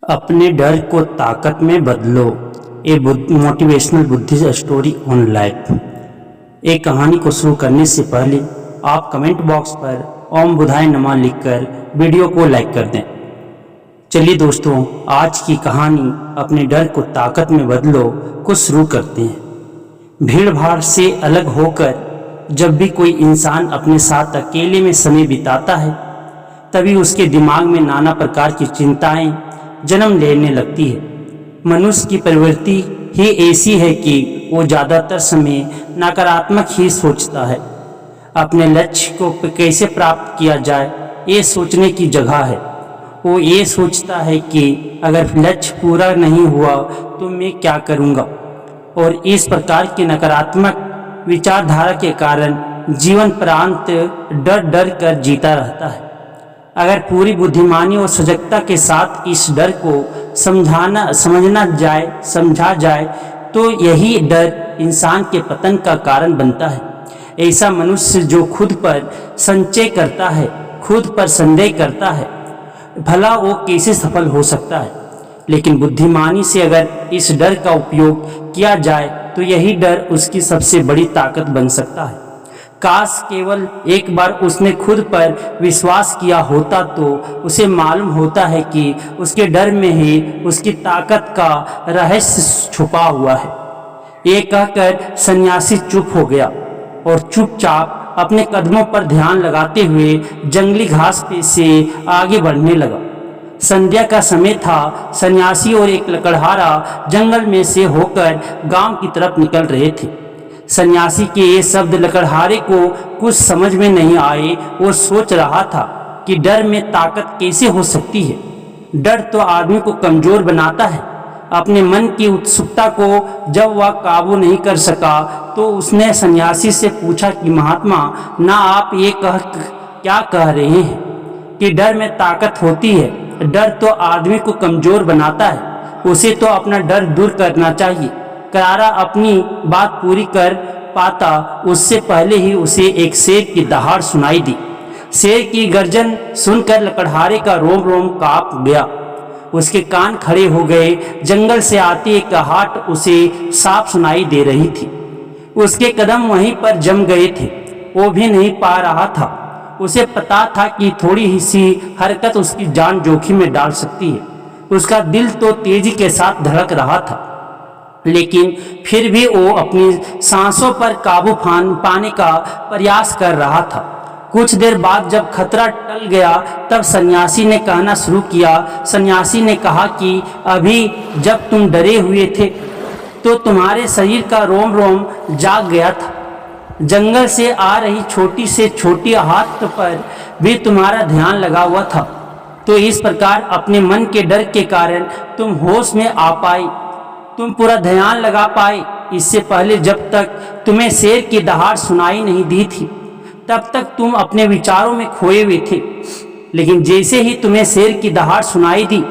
अपने डर को ताकत में बदलो। A motivational Buddhist story on life. एक कहानी को शुरू करने से पहले आप कमेंट बॉक्स पर ओम बुधाय नमः लिखकर वीडियो को लाइक कर दें। चलिए दोस्तों, आज की कहानी अपने डर को ताकत में बदलो को शुरू करते हैं। भीड़ भाड़ से अलग होकर जब भी कोई इंसान अपने साथ अकेले में समय बिताता है, तभी उसके दिमाग में नाना प्रकार की चिंताएं जन्म लेने लगती है। मनुष्य की प्रवृत्ति ही ऐसी है कि वो ज़्यादातर समय नकारात्मक ही सोचता है। अपने लक्ष्य को कैसे प्राप्त किया जाए, ये सोचने की जगह है। वो ये सोचता है कि अगर लक्ष्य पूरा नहीं हुआ तो मैं क्या करूँगा, और इस प्रकार के नकारात्मक विचारधारा के कारण जीवन प्रांत डर डर कर जीता रहता है। अगर पूरी बुद्धिमानी और सजगता के साथ इस डर को समझा जाए तो यही डर इंसान के पतन का कारण बनता है। ऐसा मनुष्य जो खुद पर संचय करता है, खुद पर संदेह करता है, भला वो कैसे सफल हो सकता है। लेकिन बुद्धिमानी से अगर इस डर का उपयोग किया जाए तो यही डर उसकी सबसे बड़ी ताकत बन सकता है। काश केवल एक बार उसने खुद पर विश्वास किया होता तो उसे मालूम होता है कि उसके डर में ही उसकी ताकत का रहस्य छुपा हुआ है। ये कहकर सन्यासी चुप हो गया और चुपचाप अपने कदमों पर ध्यान लगाते हुए जंगली घास पे से आगे बढ़ने लगा। संध्या का समय था। सन्यासी और एक लकड़हारा जंगल में से होकर गांव की तरफ निकल रहे थे। सन्यासी के ये शब्द लकड़हारे को कुछ समझ में नहीं आए। वो सोच रहा था कि डर में ताकत कैसे हो सकती है। डर तो आदमी को कमजोर बनाता है। अपने मन की उत्सुकता को जब वह काबू नहीं कर सका तो उसने सन्यासी से पूछा कि महात्मा, ना आप ये क्या कह रहे हैं कि डर में ताकत होती है? डर तो आदमी को कमजोर बनाता है। उसे तो अपना डर दूर करना चाहिए। करारा अपनी बात पूरी कर पाता उससे पहले ही उसे एक शेर की दहाड़ सुनाई दी। शेर की गर्जन सुनकर लकड़हारे का रोम रोम कांप गया। उसके कान खड़े हो गए। जंगल से आती एक आहट उसे साफ सुनाई दे रही थी। उसके कदम वहीं पर जम गए थे। वो भी नहीं पा रहा था। उसे पता था कि थोड़ी ही सी हरकत उसकी जान जोखिम में डाल सकती है। उसका दिल तो तेजी के साथ धड़क रहा था, लेकिन फिर भी वो अपनी सांसों पर काबू पाने का प्रयास कर रहा था। कुछ देर बाद जब खतरा टल गया तब सन्यासी ने कहना शुरू किया। सन्यासी ने कहा कि अभी जब तुम डरे हुए थे तो तुम्हारे शरीर का रोम रोम जाग गया था। जंगल से आ रही छोटी से छोटी आहट पर भी तुम्हारा ध्यान लगा हुआ था। तो इस प्रकार अपने मन के डर के कारण तुम होश में आ पाए, तुम पूरा ध्यान लगा पाए। इससे पहले जब तक तुम्हें शेर की दहाड़ सुनाई नहीं दी थी तब तक तुम अपने विचारों में खोए हुए थे। लेकिन जैसे ही तुम्हें शेर की दहाड़ सुनाई दी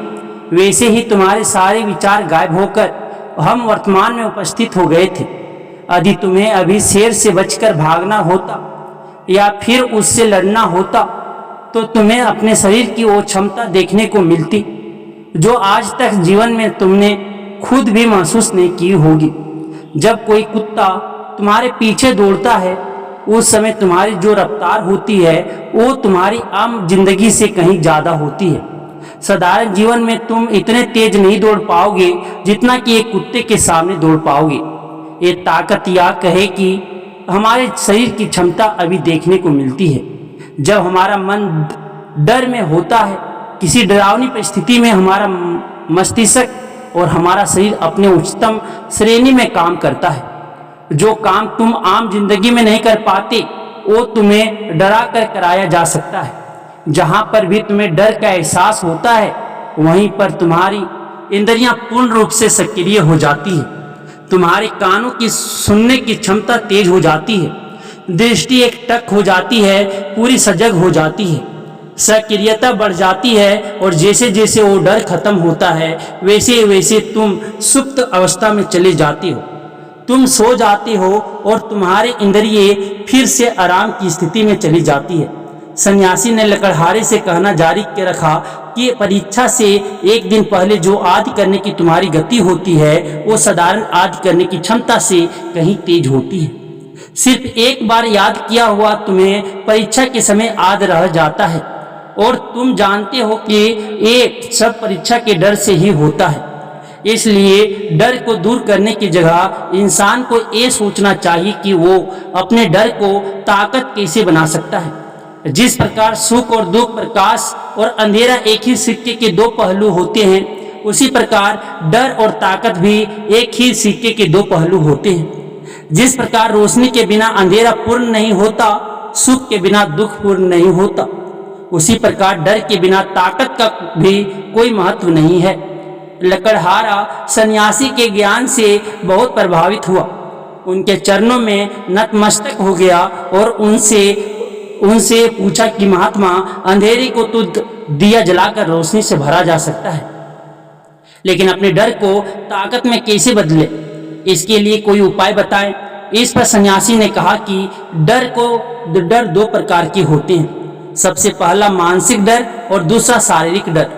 वैसे ही तुम्हारे सारे विचार गायब होकर हम वर्तमान में उपस्थित हो गए थे। यदि तुम्हें अभी शेर से बचकर भागना होता या फिर उससे लड़ना होता तो तुम्हें अपने शरीर की वो क्षमता देखने को मिलती जो आज तक जीवन में तुमने खुद भी महसूस नहीं की होगी। जब कोई कुत्ता तुम्हारे पीछे दौड़ता है उस समय तुम्हारी जो रफ्तार होती है वो तुम्हारी आम जिंदगी से कहीं ज़्यादा होती है। साधारण जीवन में तुम इतने तेज नहीं दौड़ पाओगे जितना कि एक कुत्ते के सामने दौड़ पाओगे। ये ताकत या कहे कि हमारे शरीर की क्षमता अभी देखने को मिलती है। जब हमारा मन डर में होता है, किसी डरावनी परिस्थिति में हमारा मस्तिष्क और हमारा शरीर अपने उच्चतम श्रेणी में काम करता है। जो काम तुम आम जिंदगी में नहीं कर पाते वो तुम्हें डरा कर कराया जा सकता है। जहाँ पर भी तुम्हें डर का एहसास होता है वहीं पर तुम्हारी इंद्रियां पूर्ण रूप से सक्रिय हो जाती है। तुम्हारे कानों की सुनने की क्षमता तेज हो जाती है। दृष्टि एक टक हो जाती है, पूरी सजग हो जाती है, सक्रियता बढ़ जाती है। और जैसे जैसे वो डर खत्म होता है वैसे वैसे तुम सुप्त अवस्था में चले जाते हो। तुम सो जाते हो और तुम्हारे इंद्रिय फिर से आराम की स्थिति में चली जाती है। सन्यासी ने लकड़हारे से कहना जारी के रखा कि परीक्षा से एक दिन पहले जो आदि करने की तुम्हारी गति होती है वो साधारण आदि करने की क्षमता से कहीं तेज होती है। सिर्फ एक बार याद किया हुआ तुम्हें परीक्षा के समय याद रह जाता है, और तुम जानते हो कि ये सब परीक्षा के डर से ही होता है। इसलिए डर को दूर करने की जगह इंसान को ये सोचना चाहिए कि वो अपने डर को ताकत कैसे बना सकता है। जिस प्रकार सुख और दुख, प्रकाश और अंधेरा एक ही सिक्के के दो पहलू होते हैं, उसी प्रकार डर और ताकत भी एक ही सिक्के के दो पहलू होते हैं। जिस प्रकार रोशनी के बिना अंधेरा पूर्ण नहीं होता, सुख के बिना दुख पूर्ण नहीं होता, उसी प्रकार डर के बिना ताकत का भी कोई महत्व नहीं है। लकड़हारा सन्यासी के ज्ञान से बहुत प्रभावित हुआ, उनके चरणों में नतमस्तक हो गया और उनसे पूछा कि महात्मा, अंधेरे को तो दिया जलाकर रोशनी से भरा जा सकता है, लेकिन अपने डर को ताकत में कैसे बदले, इसके लिए कोई उपाय बताएं। इस पर सन्यासी ने कहा कि डर दो प्रकार के होते हैं, सबसे पहला मानसिक डर और दूसरा शारीरिक डर।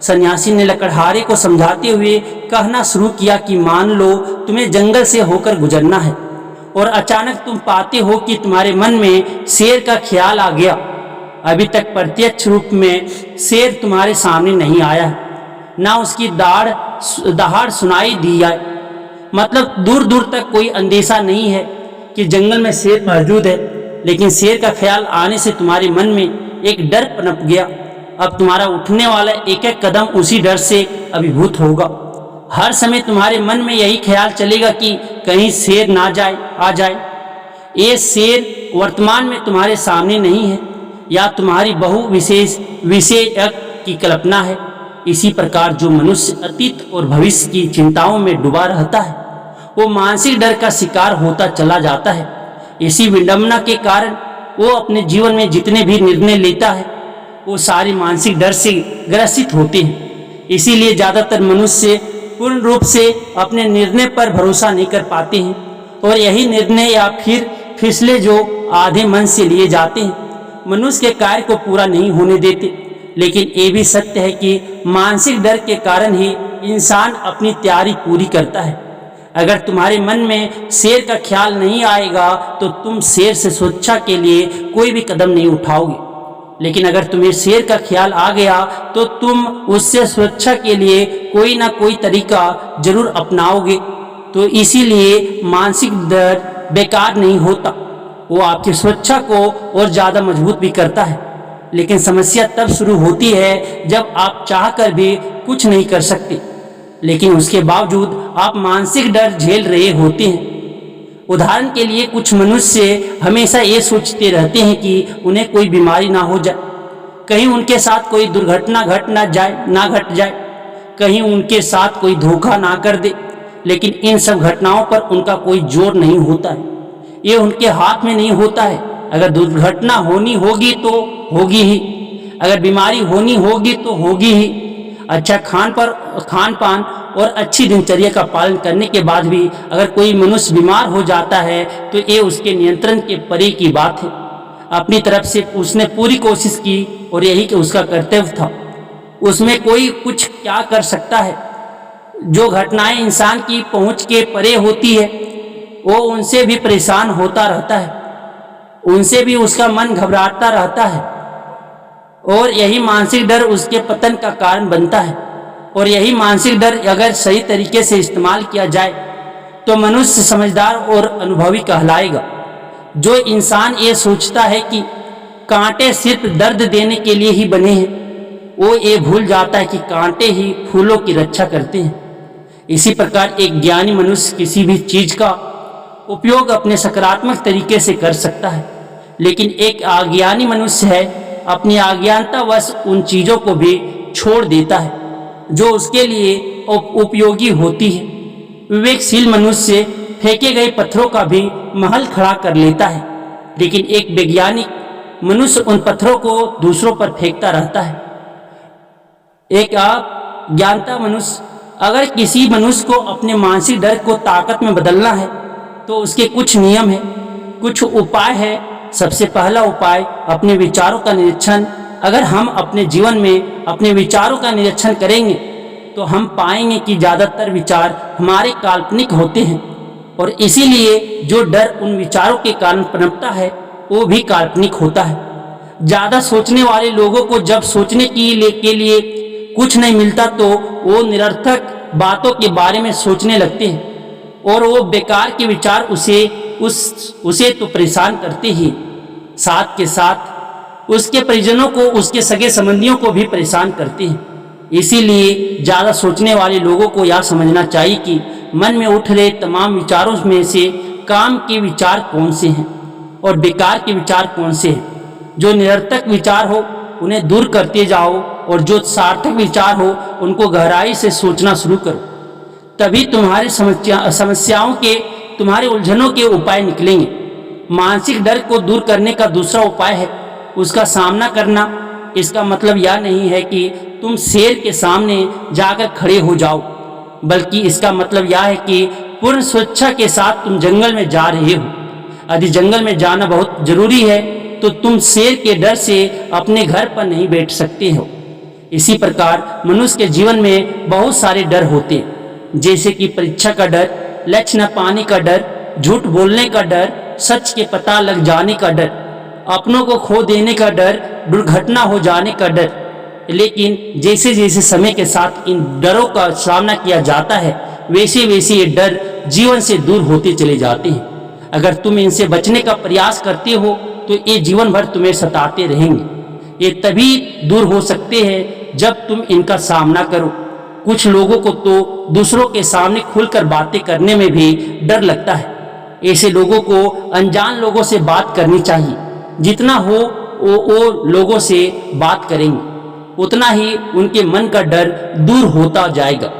सन्यासी ने लकड़हारे को समझाते हुए कहना शुरू किया कि मान लो तुम्हें जंगल से होकर गुजरना है और अचानक तुम पाते हो कि तुम्हारे मन में शेर का ख्याल आ गया। अभी तक प्रत्यक्ष रूप में शेर तुम्हारे सामने नहीं आया, ना उसकी दहाड़ सुनाई दी है, मतलब दूर दूर तक कोई अंदेशा नहीं है कि जंगल में शेर मौजूद है, लेकिन शेर का ख्याल आने से तुम्हारे मन में एक डर पनप गया। अब तुम्हारा उठने वाला एक एक कदम उसी डर से अभिभूत होगा। हर समय तुम्हारे मन में यही ख्याल चलेगा कि कहीं शेर ना आ जाए। ये शेर वर्तमान में तुम्हारे सामने नहीं है, या तुम्हारी बहु विषय की कल्पना है। इसी प्रकार जो मनुष्य अतीत और भविष्य की चिंताओं में डूबा रहता है, वो मानसिक डर का शिकार होता चला जाता है। इसी विडंबना के कारण वो अपने जीवन में जितने भी निर्णय लेता है, वो सारी मानसिक डर से ग्रसित होते हैं। इसीलिए ज़्यादातर मनुष्य पूर्ण रूप से अपने निर्णय पर भरोसा नहीं कर पाते हैं, और यही निर्णय या फिर फैसले जो आधे मन से लिए जाते हैं, मनुष्य के कार्य को पूरा नहीं होने देते। लेकिन ये भी सत्य है कि मानसिक डर के कारण ही इंसान अपनी तैयारी पूरी करता है। अगर तुम्हारे मन में शेर का ख्याल नहीं आएगा तो तुम शेर से सुरक्षा के लिए कोई भी कदम नहीं उठाओगे, लेकिन अगर तुम्हें शेर का ख्याल आ गया तो तुम उससे सुरक्षा के लिए कोई ना कोई तरीका जरूर अपनाओगे। तो इसीलिए मानसिक डर बेकार नहीं होता, वो आपकी सुरक्षा को और ज़्यादा मजबूत भी करता है। लेकिन समस्या तब शुरू होती है जब आप चाहकर भी कुछ नहीं कर सकते, लेकिन उसके बावजूद आप मानसिक डर झेल रहे होते हैं। उदाहरण के लिए कुछ मनुष्य हमेशा ये सोचते रहते हैं कि उन्हें कोई बीमारी ना हो जाए, कहीं उनके साथ कोई दुर्घटना घट जाए, कहीं उनके साथ कोई धोखा ना कर दे। लेकिन इन सब घटनाओं पर उनका कोई जोर नहीं होता है, ये उनके हाथ में नहीं होता है। अगर दुर्घटना होनी होगी तो होगी ही, अगर बीमारी होनी होगी तो होगी ही। अच्छा खान पान और अच्छी दिनचर्या का पालन करने के बाद भी अगर कोई मनुष्य बीमार हो जाता है तो ये उसके नियंत्रण के परे की बात है। अपनी तरफ से उसने पूरी कोशिश की और यही कि उसका कर्तव्य था, उसमें कोई कुछ क्या कर सकता है। जो घटनाएं इंसान की पहुंच के परे होती है वो उनसे भी परेशान होता रहता है, उनसे भी उसका मन घबराता रहता है, और यही मानसिक डर उसके पतन का कारण बनता है। और यही मानसिक डर अगर सही तरीके से इस्तेमाल किया जाए तो मनुष्य समझदार और अनुभवी कहलाएगा। जो इंसान ये सोचता है कि कांटे सिर्फ दर्द देने के लिए ही बने हैं, वो ये भूल जाता है कि कांटे ही फूलों की रक्षा करते हैं। इसी प्रकार एक ज्ञानी मनुष्य किसी भी चीज का उपयोग अपने सकारात्मक तरीके से कर सकता है, लेकिन एक अज्ञानी मनुष्य है अपनी अज्ञानतावश उन चीजों को भी छोड़ देता है जो उसके लिए उपयोगी होती है। विवेकशील मनुष्य फेंके गए पत्थरों का भी महल खड़ा कर लेता है, लेकिन एक वैज्ञानिक मनुष्य उन पत्थरों को दूसरों पर फेंकता रहता है। एक अज्ञानता मनुष्य, अगर किसी मनुष्य को अपने मानसिक डर को ताकत में बदलना है तो उसके कुछ नियम है, कुछ उपाय है सबसे पहला उपाय अपने विचारों का निरीक्षण। अगर हम अपने जीवन में अपने विचारों का निरीक्षण करेंगे तो हम पाएंगे कि ज़्यादातर विचार हमारे काल्पनिक होते हैं और इसीलिए जो डर उन विचारों के कारण पनपता है वो भी काल्पनिक होता है। ज़्यादा सोचने वाले लोगों को जब सोचने के लिए कुछ नहीं मिलता तो वो निरर्थक बातों के बारे में सोचने लगते हैं और वो बेकार के विचार उसे तो परेशान करते ही, साथ के साथ उसके परिजनों को, उसके सगे संबंधियों को भी परेशान करते हैं। इसीलिए ज़्यादा सोचने वाले लोगों को यह समझना चाहिए कि मन में उठ रहे तमाम विचारों में से काम के विचार कौन से हैं और बेकार के विचार कौन से हैं। जो निरर्थक विचार हो उन्हें दूर करते जाओ और जो सार्थक विचार हो उनको गहराई से सोचना शुरू करो। तभी तुम्हारी समस्याओं के, तुम्हारे उलझनों के उपाय निकलेंगे। मानसिक डर को दूर करने का दूसरा उपाय है उसका सामना करना। इसका मतलब यह नहीं है कि तुम शेर के सामने जाकर खड़े हो जाओ, बल्कि इसका मतलब यह है कि पूर्ण स्वेच्छा के साथ तुम जंगल में जा रहे हो। यदि जंगल में जाना बहुत जरूरी है तो तुम शेर के डर से अपने घर पर नहीं बैठ सकते हो। इसी प्रकार मनुष्य के जीवन में बहुत सारे डर होते हैं, जैसे कि परीक्षा का डर, लक्ष्य न पाने का डर, झूठ बोलने का डर, सच के पता लग जाने का डर, अपनों को खो देने का डर, दुर्घटना हो जाने का डर। लेकिन जैसे जैसे समय के साथ इन डरों का सामना किया जाता है वैसे वैसे ये डर जीवन से दूर होते चले जाते हैं। अगर तुम इनसे बचने का प्रयास करते हो तो ये जीवन भर तुम्हें सताते रहेंगे। ये तभी दूर हो सकते हैं जब तुम इनका सामना करो। कुछ लोगों को तो दूसरों के सामने खुलकर बातें करने में भी डर लगता है। ऐसे लोगों को अनजान लोगों से बात करनी चाहिए। जितना हो वो लोगों से बात करेंगे उतना ही उनके मन का डर दूर होता जाएगा।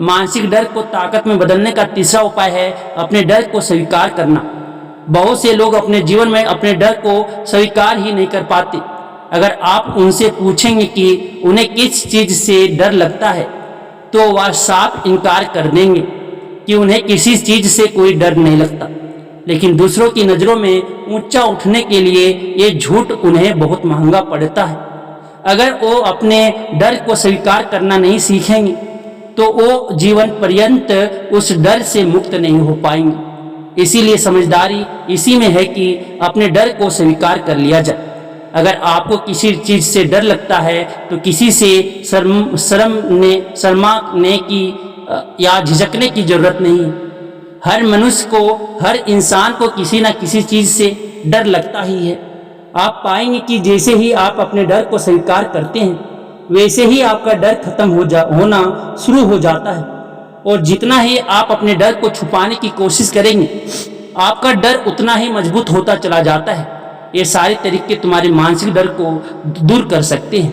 मानसिक डर को ताकत में बदलने का तीसरा उपाय है अपने डर को स्वीकार करना। बहुत से लोग अपने जीवन में अपने डर को स्वीकार ही नहीं कर पाते। अगर आप उनसे पूछेंगे कि उन्हें किस चीज़ से डर लगता है तो वह साफ इनकार कर देंगे कि उन्हें किसी चीज़ से कोई डर नहीं लगता। लेकिन दूसरों की नज़रों में ऊंचा उठने के लिए ये झूठ उन्हें बहुत महंगा पड़ता है। अगर वो अपने डर को स्वीकार करना नहीं सीखेंगे तो वो जीवन पर्यंत उस डर से मुक्त नहीं हो पाएंगे। इसीलिए समझदारी इसी में है कि अपने डर को स्वीकार कर लिया जाए। अगर आपको किसी चीज़ से डर लगता है तो किसी से शर्माने की या झिझकने की जरूरत नहीं। हर मनुष्य को, हर इंसान को किसी न किसी चीज़ से डर लगता ही है। आप पाएंगे कि जैसे ही आप अपने डर को स्वीकार करते हैं वैसे ही आपका डर खत्म होना शुरू हो जाता है। और जितना ही आप अपने डर को छुपाने की कोशिश करेंगे आपका डर उतना ही मजबूत होता चला जाता है। ये सारे तरीके तुम्हारे मानसिक डर को दूर कर सकते हैं,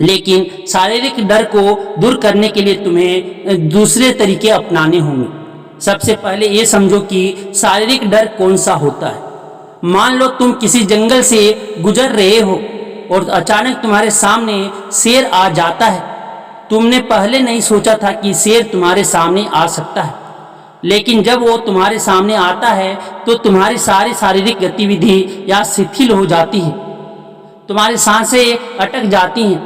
लेकिन शारीरिक डर को दूर करने के लिए तुम्हें दूसरे तरीके अपनाने होंगे। सबसे पहले ये समझो कि शारीरिक डर कौन सा होता है। मान लो तुम किसी जंगल से गुजर रहे हो और अचानक तुम्हारे सामने शेर आ जाता है। तुमने पहले नहीं सोचा था कि शेर तुम्हारे सामने आ सकता है, लेकिन जब वो तुम्हारे सामने आता है तो तुम्हारी सारी शारीरिक गतिविधि या शिथिल हो जाती है, तुम्हारी सांसें अटक जाती हैं,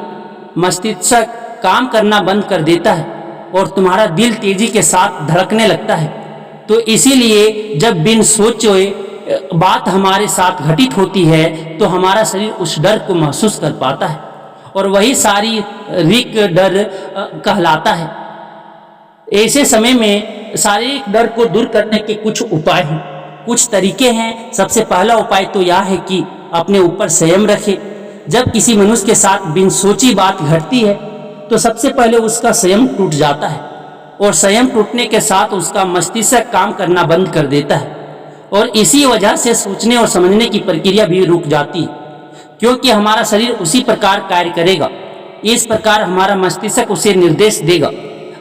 मस्तिष्क काम करना बंद कर देता है और तुम्हारा दिल तेजी के साथ धड़कने लगता है। तो इसीलिए जब बिन सोचे बात हमारे साथ घटित होती है तो हमारा शरीर उस डर को महसूस कर पाता है और वही शारीरिक डर कहलाता है। ऐसे समय में शारीरिक डर को दूर करने के कुछ उपाय हैं, कुछ तरीके हैं। सबसे पहला उपाय तो यह है कि अपने ऊपर संयम रखें। जब किसी मनुष्य के साथ बिन सोची बात घटती है तो सबसे पहले उसका संयम टूट जाता है और संयम टूटने के साथ उसका मस्तिष्क काम करना बंद कर देता है और इसी वजह से सोचने और समझने की प्रक्रिया भी रुक जाती है, क्योंकि हमारा शरीर उसी प्रकार कार्य करेगा। इस प्रकार हमारा मस्तिष्क उसे निर्देश देगा।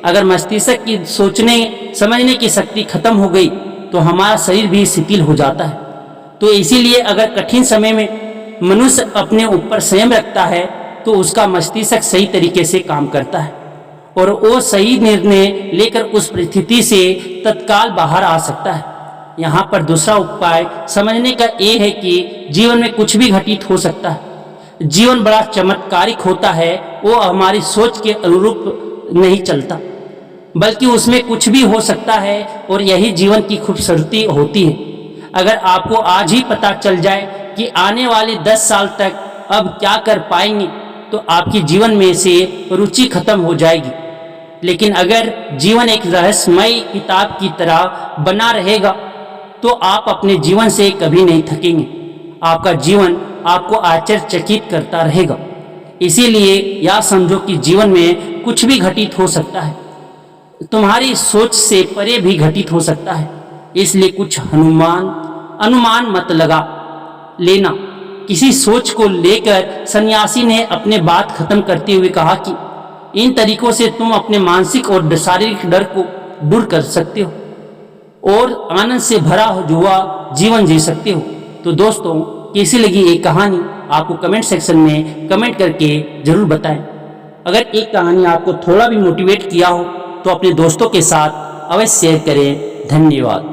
अगर मस्तिष्क की सोचने समझने की शक्ति खत्म हो गई तो हमारा शरीर भी शिथिल हो जाता है। तो इसीलिए अगर कठिन समय में मनुष्य अपने ऊपर संयम रखता है तो उसका मस्तिष्क सही तरीके से काम करता है और वो सही निर्णय लेकर उस परिस्थिति से तत्काल बाहर आ सकता है। यहाँ पर दूसरा उपाय समझने का ये है कि जीवन में कुछ भी घटित हो सकता है। जीवन बड़ा चमत्कारिक होता है, वो हमारी सोच के अनुरूप नहीं चलता, बल्कि उसमें कुछ भी हो सकता है और यही जीवन की खूबसूरती होती है। अगर आपको आज ही पता चल जाए कि आने वाले 10 साल तक अब क्या कर पाएंगे, तो आपके जीवन में से रुचि खत्म हो जाएगी। लेकिन अगर जीवन एक रहस्यमय किताब की तरह बना रहेगा, तो आप अपने जीवन से कभी नहीं थकेंगे। आपका जीवन आपको आश्चर्यचकित करता रहेगा। इसीलिए यह समझो कि जीवन में कुछ भी घटित हो सकता है, तुम्हारी सोच से परे भी घटित हो सकता है। इसलिए कुछ अनुमान मत लगा लेना। किसी सोच को लेकर सन्यासी ने अपने बात खत्म करते हुए कहा कि इन तरीकों से तुम अपने मानसिक और शारीरिक डर को दूर कर सकते हो और आनंद से भरा हुआ जीवन जी सकते हो। तो दोस्तों, कैसी लगी ये कहानी आपको कमेंट सेक्शन में कमेंट करके जरूर बताएं। अगर एक कहानी आपको थोड़ा भी मोटिवेट किया हो तो अपने दोस्तों के साथ अवश्य शेयर करें। धन्यवाद।